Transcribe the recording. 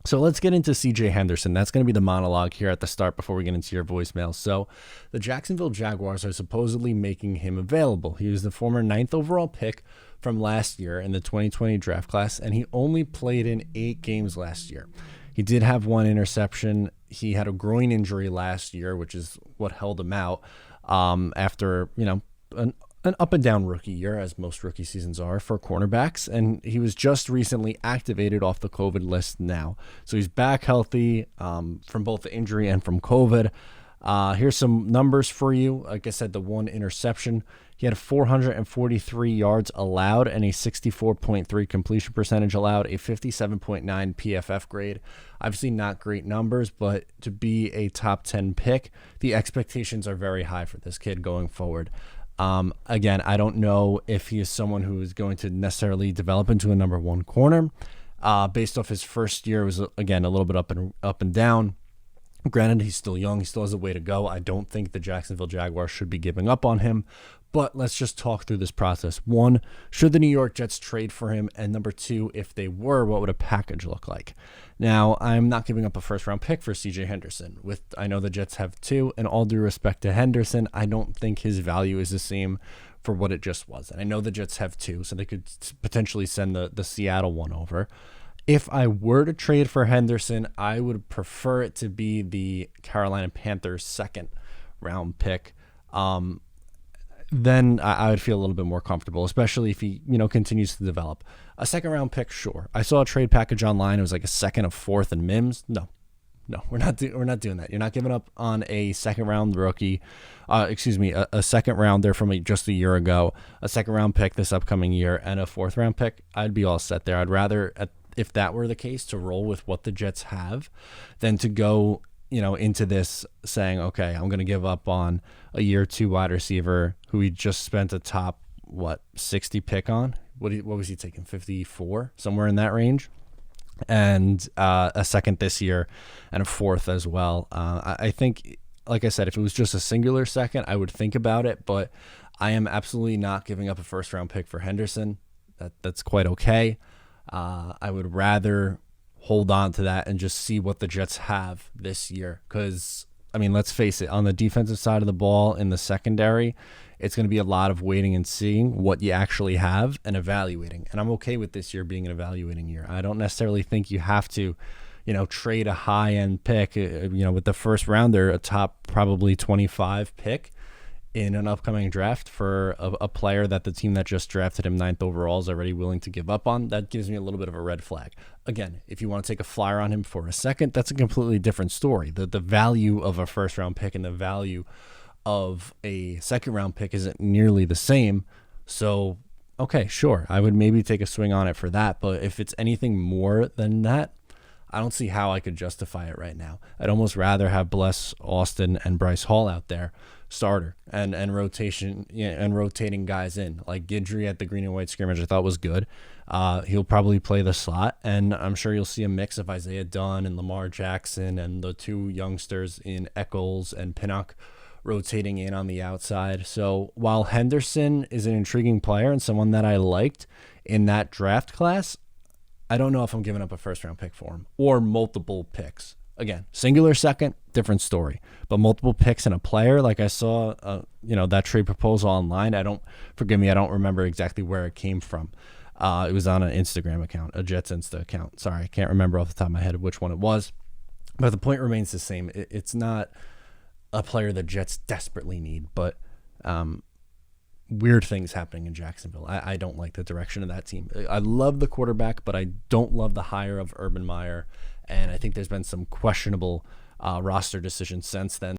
So let's get into CJ Henderson. That's going to be the monologue here at the start before we get into your voicemail. So the Jacksonville Jaguars are supposedly making him available. He was the former 9th overall pick from last year in the 2020 draft class, and he only played in 8 games last year. He did have 1 interception. He had a groin injury last year, which is what held him out after, an up and down rookie year, as most rookie seasons are for cornerbacks. And he was just recently activated off the COVID list now. So he's back healthy from both the injury and from COVID. Here's some numbers for you. Like I said, the 1 interception. He had 443 yards allowed and a 64.3 completion percentage allowed, a 57.9 PFF grade. Obviously not great numbers, but to be a top 10 pick, the expectations are very high for this kid going forward. Again, I don't know if he is someone who is going to necessarily develop into a number 1 corner. Based off his first year, it was, again, a little bit up and down. Granted, he's still young. He still has a way to go. I don't think the Jacksonville Jaguars should be giving up on him. But let's just talk through this process. 1, should the New York Jets trade for him? And number 2, if they were, what would a package look like? Now, I'm not giving up a first-round pick for CJ Henderson. I know the Jets have 2, and all due respect to Henderson, I don't think his value is the same for what it just was. And I know the Jets have 2, so they could potentially send the Seattle one over. If I were to trade for Henderson, I would prefer it to be the Carolina Panthers' 2nd-round pick. Then I would feel a little bit more comfortable, especially if he, continues to develop. A 2nd-round pick, sure. I saw a trade package online. It was like a 2nd, a 4th, and Mims. No, we're not doing that. You're not giving up on a 2nd-round rookie. A 2nd-rounder from just a year ago, a 2nd-round pick this upcoming year, and a 4th-round pick. I'd be all set there. I'd rather, if that were the case, to roll with what the Jets have than to go into this saying, okay, I'm going to give up on a year 2 wide receiver who he just spent a top, 60 pick on? What was he taking, 54? Somewhere in that range? And a 2nd this year and a 4th as well. I think, like I said, if it was just a singular 2nd, I would think about it, but I am absolutely not giving up a 1st-round pick for Henderson. That's quite okay. I would rather hold on to that and just see what the Jets have this year. Because, let's face it, on the defensive side of the ball in the secondary, it's going to be a lot of waiting and seeing what you actually have and evaluating. And I'm okay with this year being an evaluating year. I don't necessarily think you have to, trade a high-end pick, with the 1st rounder, a top probably 25 pick in an upcoming draft for a player that the team that just drafted him 9th overall is already willing to give up on. That gives me a little bit of a red flag. Again, if you want to take a flyer on him for a 2nd, that's a completely different story. The value of a 1st-round pick and the value of a 2nd-round pick isn't nearly the same. So, okay, sure, I would maybe take a swing on it for that. But if it's anything more than that, I don't see how I could justify it right now. I'd almost rather have Bless, Austin, and Bryce Hall out there, starter, and rotation, and rotating guys in. Like Guidry at the green and white scrimmage, I thought was good. He'll probably play the slot, and I'm sure you'll see a mix of Isaiah Dunn and Lamar Jackson and the 2 youngsters in Eccles and Pinnock rotating in on the outside. So while Henderson is an intriguing player and someone that I liked in that draft class, I don't know if I'm giving up a 1st-round pick for him or multiple picks. Again, singular 2nd, different story. But multiple picks and a player, like I saw, that trade proposal online. I don't remember exactly where it came from. It was on an Instagram account, a Jets Insta account. Sorry, I can't remember off the top of my head which one it was. But the point remains the same. It's not a player the Jets desperately need, but weird things happening in Jacksonville. I don't like the direction of that team. I love the quarterback, but I don't love the hire of Urban Meyer, and I think there's been some questionable roster decisions since then.